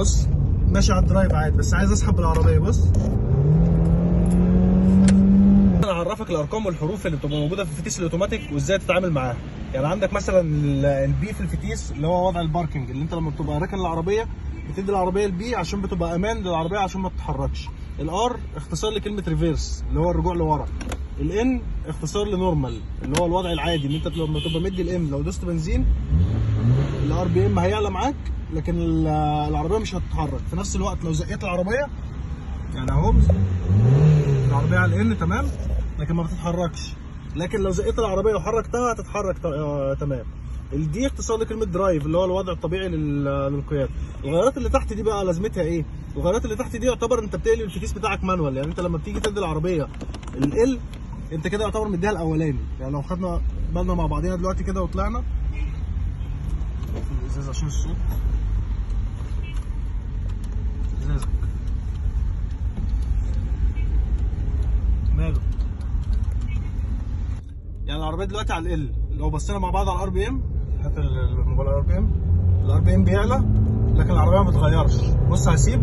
بص ماشي على الدرايف عادي، بس عايز اسحب العربيه. بص انا هعرفك الارقام والحروف اللي بتبقى موجوده في الفتيس الاوتوماتيك وازاي تتعامل معاها. يعني عندك مثلا البي في الفتيس اللي هو وضع الباركنج، اللي انت لما بتبقى راكن العربيه بتدي العربيه البي عشان بتبقى امان للعربيه عشان ما تتحركش. الار اختصار لكلمه ريفيرس اللي هو الرجوع لورا. الان اختصار لنورمال اللي هو الوضع العادي، ان انت لما تبقى مدي الام لو دوست بنزين الار بي ام هيعلى معاك، لكن العربيه مش هتتحرك. في نفس الوقت لو زقيت العربيه يعني اهو العربيه على الان تمام لكن ما بتتحركش، لكن لو زقيت العربيه وحركتها هتتحرك تمام. الدي اختصار لكلمه درايف اللي هو الوضع الطبيعي للقياده. الغيارات اللي تحت دي بقى لازمتها ايه؟ الغيارات اللي تحت دي يعتبر انت بتقلب الفتيس بتاعك مانوال. يعني انت لما بتيجي تدي العربيه ال انت كده يعتبر مديها الاولاني. يعني لو خدنا بالنا مع بعضينا دلوقتي كده وطلعنا الازاز عشان الصوت، ازازك ماله. يعني العربيه دلوقتي على ال، لو بصينا مع بعض على الار بي ام، حتى الموبايل الار بي ام بيعلى لكن العربيه ما بتتغيرش. بص هسيب